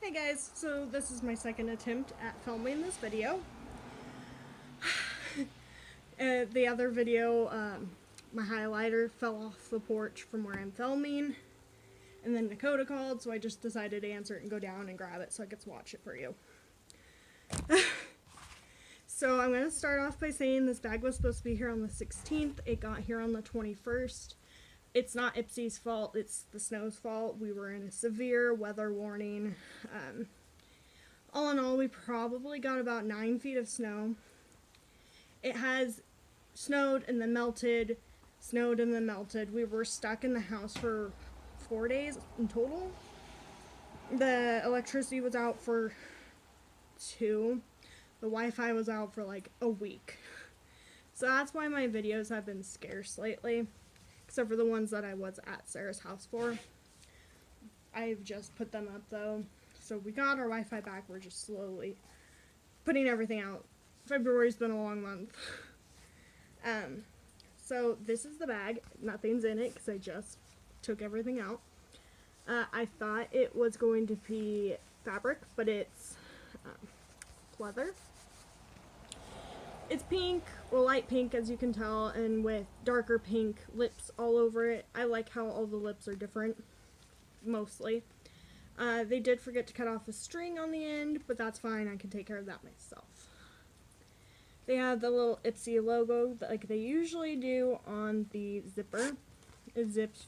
Hey guys, so this is my second attempt at filming this video. The other video, my highlighter fell off the porch from where I'm filming, and then Dakota called, so I just decided to answer it and go down and grab it so I could watch it for you. So I'm going to start off by saying this bag was supposed to be here on the 16th. It got here on the 21st. It's not Ipsy's fault, it's the snow's fault. We were in a severe weather warning. All in all, we probably got about 9 feet of snow. It has snowed and then melted, snowed and then melted. We were stuck in the house for 4 days in total. The electricity was out for 2. The Wi-Fi was out for like a week. So that's why my videos have been scarce lately. Except for the ones that I was at Sarah's house for. I've just put them up though. So we got our Wi-Fi back. We're just slowly putting everything out. February's been a long month. So this is the bag. Nothing's in it because I just took everything out. I thought it was going to be fabric, but it's leather. It's pink, or light pink as you can tell, and with darker pink lips all over it. I like how all the lips are different, mostly. They did forget to cut off a string on the end, but that's fine, I can take care of that myself. They have the little Ipsy logo, like they usually do on the zipper. It zips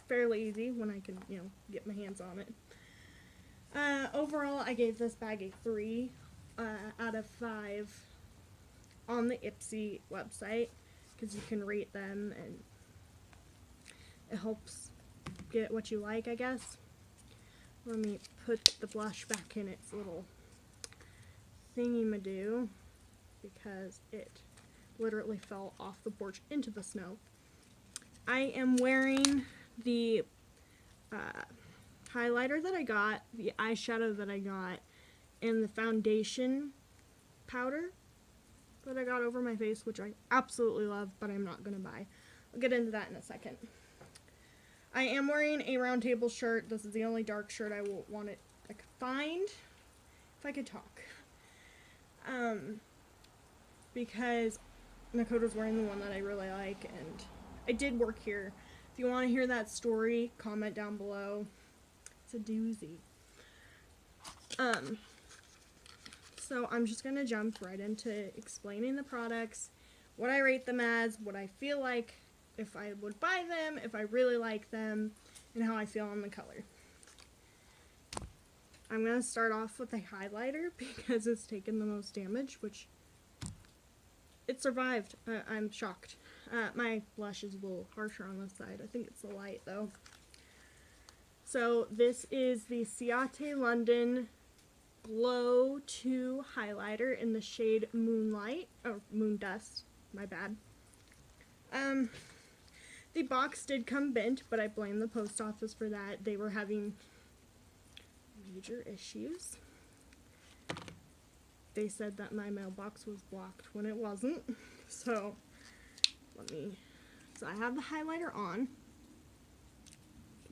fairly easy when I can, get my hands on it. Overall, I gave this bag a 3 out of 5 on the Ipsy website, because you can rate them and it helps get what you like, I guess. Let me put the blush back in its little thingy-ma-doo because it literally fell off the porch into the snow. I am wearing the highlighter that I got, the eyeshadow that I got, and the foundation powder that I got over my face, which I absolutely love, but I'm not going to buy. I'll get into that in a second. I am wearing a round table shirt. This is the only dark shirt I will want I could find if I could talk. Because Nakota's wearing the one that I really like, and I did work here. If you want to hear that story, comment down below. It's a doozy. So I'm just going to jump right into explaining the products, what I rate them as, what I feel like, if I would buy them, if I really like them, and how I feel on the color. I'm going to start off with a highlighter because it's taken the most damage, which it survived. I'm shocked. My blush is a little harsher on this side. I think it's the light though. So this is the Ciate London Glow 2 highlighter in the shade Moonlight, or Moon Dust, my bad. The box did come bent, but I blame the post office for that. They were having major issues. They said that my mailbox was blocked when it wasn't. So I have the highlighter on.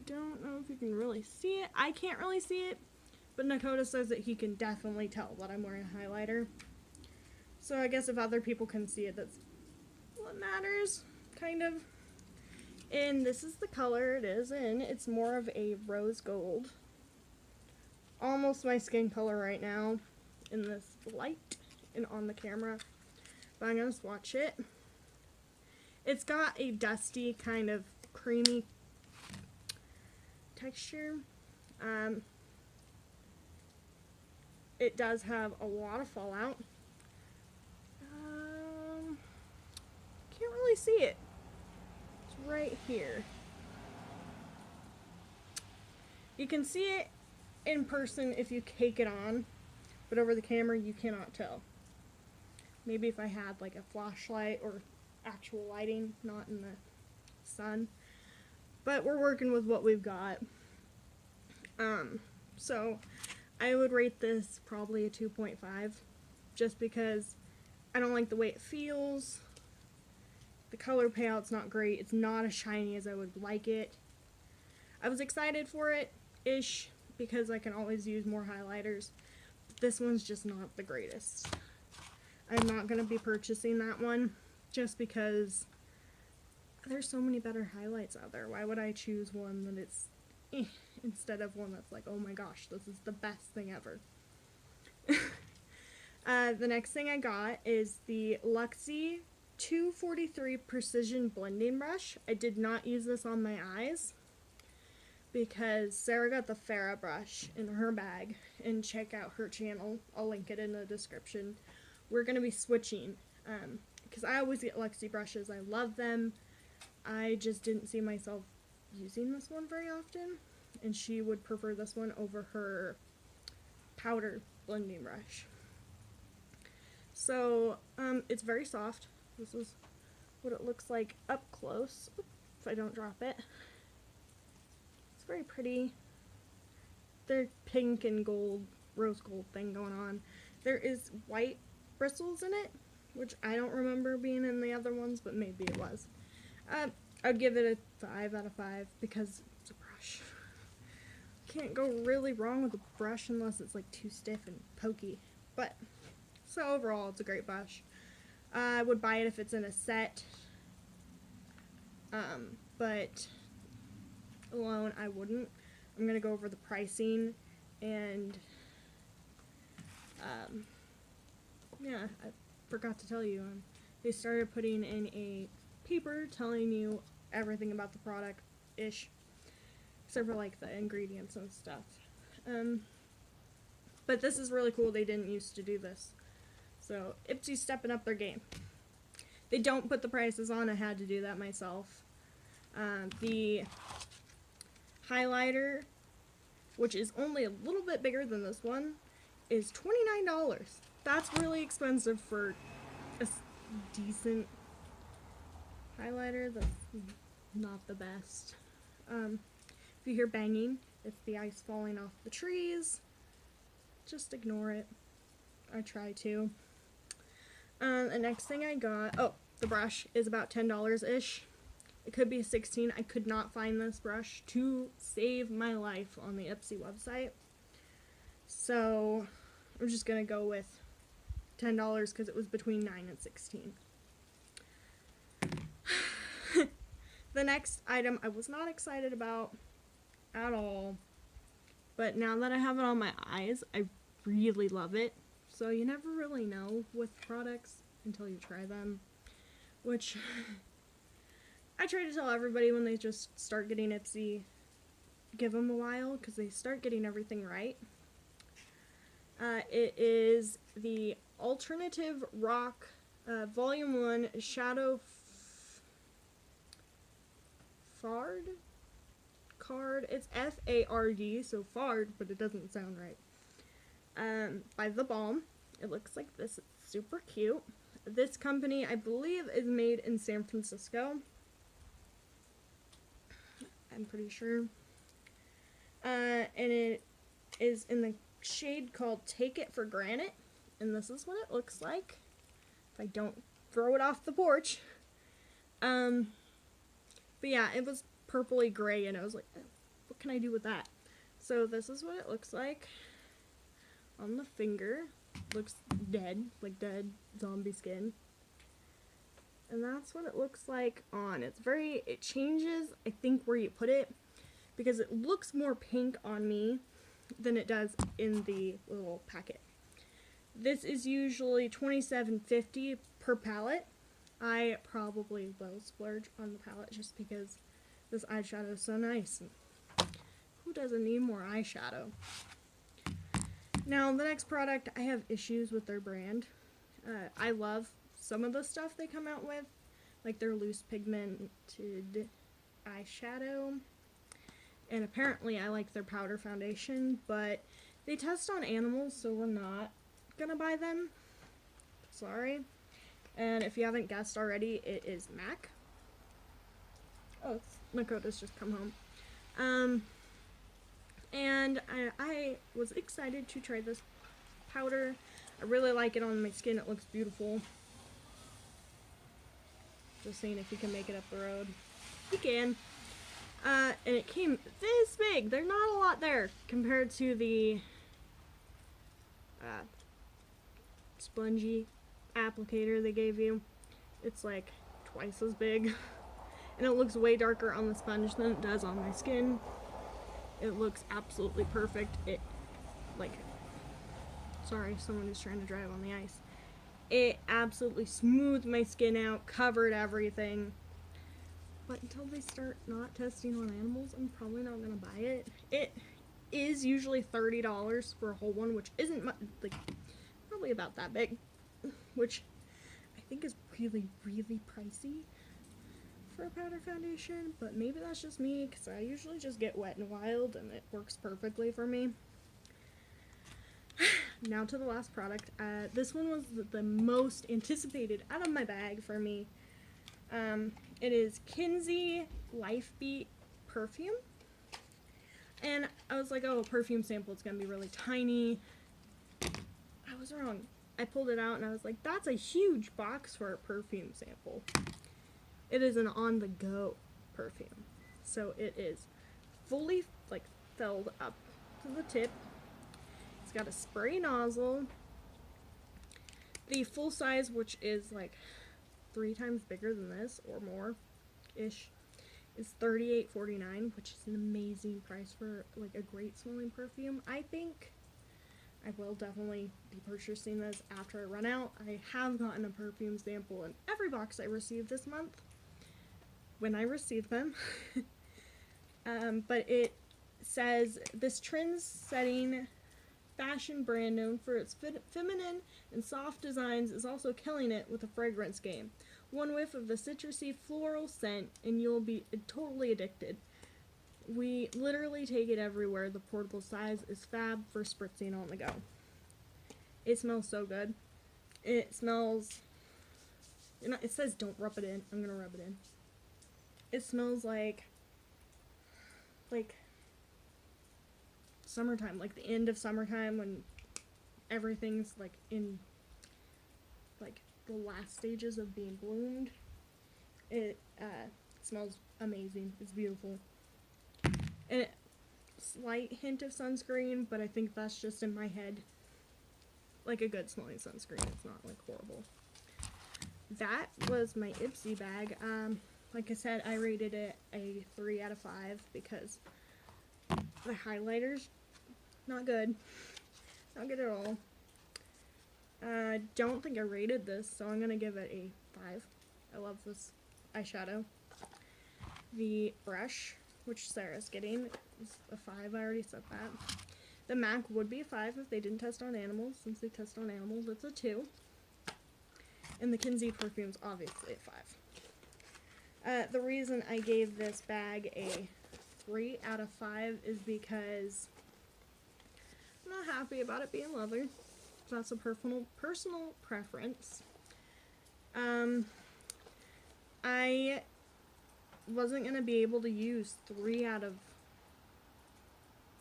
Don't know if you can really see it. I can't really see it. But Nakota says that he can definitely tell that I'm wearing a highlighter. So I guess if other people can see it, that's what matters, kind of. And this is the color it is in. It's more of a rose gold. Almost my skin color right now in this light and on the camera. But I'm going to swatch it. It's got a dusty, kind of creamy texture. It does have a lot of fallout. Can't really see it. It's right here. You can see it in person if you take it on, but over the camera you cannot tell. Maybe if I had like a flashlight or actual lighting, not in the sun. But we're working with what we've got. So I would rate this probably a 2.5, just because I don't like the way it feels. The color payout's not great. It's not as shiny as I would like it. I was excited for it, ish, because I can always use more highlighters. This one's just not the greatest. I'm not going to be purchasing that one just because there's so many better highlights out there. Why would I choose one that it's instead of one that's like, oh my gosh, this is the best thing ever. The next thing I got is the Luxie 243 Precision Blending Brush. I did not use this on my eyes because Sarah got the Farrah brush in her bag, and check out her channel. I'll link it in the description. We're going to be switching because I always get Luxie brushes. I love them. I just didn't see myself using this one very often, and she would prefer this one over her powder blending brush. So it's very soft. This is what it looks like up close. If I don't drop it. It's very pretty. They're pink and gold, rose gold thing going on. There is white bristles in it, which I don't remember being in the other ones, but maybe it was. I'd give it a 5 out of 5 because it's a brush. Can't go really wrong with a brush unless it's like too stiff and pokey. But so overall, it's a great brush. I would buy it if it's in a set, but alone I wouldn't. I'm gonna go over the pricing, and yeah, I forgot to tell you, they started putting in a paper telling you everything about the product-ish, except for like the ingredients and stuff. But this is really cool. They didn't used to do this. So Ipsy's stepping up their game. They don't put the prices on. I had to do that myself. The highlighter, which is only a little bit bigger than this one, is $29. That's really expensive for a decent highlighter. That's not the best. If you hear banging, it's the ice falling off the trees. Just ignore it. I try to. The next thing I got, the brush is about $10-ish. It could be 16. I could not find this brush to save my life on the Ipsy website. So I'm just going to go with $10 because it was between 9 and 16. The next item I was not excited about at all, but now that I have it on my eyes, I really love it. So you never really know with products until you try them, which I try to tell everybody when they just start getting Ipsy, give them a while because they start getting everything right. It is the Alternative Rock Volume 1 Shadow Fard card. It's F-A-R-D, so Fard, but it doesn't sound right. By The Balm. It looks like this. It's super cute. This company, I believe, is made in San Francisco. I'm pretty sure. And it is in the shade called Take It for Granted. And this is what it looks like. If I don't throw it off the porch. But yeah, it was purpley gray, and I was like, what can I do with that? So this is what it looks like on the finger. Looks dead, like dead zombie skin. And that's what it looks like on. It changes, I think, where you put it, because it looks more pink on me than it does in the little packet. This is usually $27.50 per palette. I probably will splurge on the palette just because this eyeshadow is so nice. Who doesn't need more eyeshadow? Now, the next product, I have issues with their brand. I love some of the stuff they come out with, like their loose pigmented eyeshadow. And apparently I like their powder foundation, but they test on animals, so we're not gonna buy them. Sorry. And if you haven't guessed already, it is MAC. Oh, Makota's just come home. And I was excited to try this powder. I really like it on my skin. It looks beautiful. Just seeing if he can make it up the road. He can. And it came this big. There's not a lot there compared to the spongy applicator they gave you. It's like twice as big. And it looks way darker on the sponge than it does on my skin. It looks absolutely perfect. It, like, sorry, someone is trying to drive on the ice. It absolutely smoothed my skin out, covered everything. But until they start not testing on animals, I'm probably not gonna buy it. It is usually $30 for a whole one, which isn't much, like, probably about that big, which I think is really, really pricey for a powder foundation, but maybe that's just me, because I usually just get Wet n Wild, and it works perfectly for me. Now to the last product. This one was the most anticipated out of my bag for me. It is Kinsey Life Beat perfume. And I was like, oh, a perfume sample, it's going to be really tiny. I was wrong. I pulled it out and I was like, that's a huge box for a perfume sample. It is an on-the-go perfume. So it is fully, like, filled up to the tip. It's got a spray nozzle. The full size, which is like 3 times bigger than this, or more-ish, is $38.49, which is an amazing price for, like, a great smelling perfume. I think I will definitely be purchasing this after I run out. I have gotten a perfume sample in every box I received this month, when I received them. But it says, this trend-setting fashion brand known for its feminine and soft designs is also killing it with a fragrance game. One whiff of the citrusy floral scent and you'll be totally addicted. We literally take it everywhere. The portable size is fab for spritzing on the go. It smells so good. It smells, you know, it says don't rub it in. I'm gonna rub it in. It smells like summertime, like the end of summertime when everything's like in like the last stages of being bloomed. It smells amazing. It's beautiful. And slight hint of sunscreen, but I think that's just in my head. Like a good smelling sunscreen. It's not like horrible. That was my Ipsy bag. Like I said, I rated it a 3 out of 5 because the highlighters, not good. Not good at all. I don't think I rated this, so I'm going to give it a 5. I love this eyeshadow. The brush, which Sarah's getting, is a 5. I already said that. The MAC would be a 5 if they didn't test on animals. Since they test on animals, it's a 2. And the Kinsey perfume's obviously a 5. The reason I gave this bag a 3 out of 5 is because I'm not happy about it being leather. That's a personal preference. I wasn't going to be able to use 3 out of...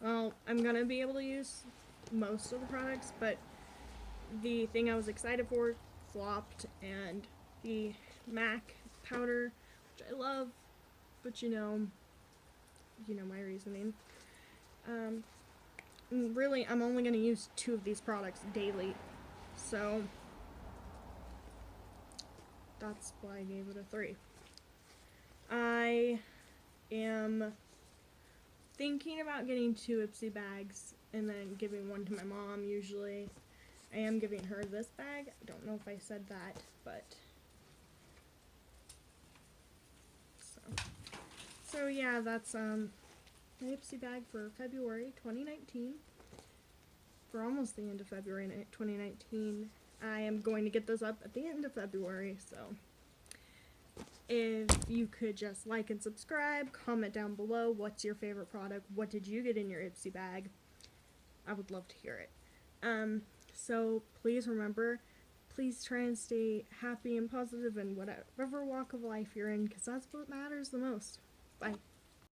Well, I'm going to be able to use most of the products, but the thing I was excited for flopped, and the MAC powder, which I love, but you know my reasoning. Really, I'm only going to use 2 of these products daily, so that's why I gave it a 3. I am thinking about getting 2 Ipsy bags and then giving one to my mom. Usually I am giving her this bag. I don't know if I said that, but so yeah, that's my Ipsy bag for February 2019. For almost the end of February 2019. I am going to get this up at the end of February, so if you could just like and subscribe, comment down below what's your favorite product, what did you get in your Ipsy bag. I would love to hear it. So please remember, please try and stay happy and positive in whatever walk of life you're in, because that's what matters the most. Bye.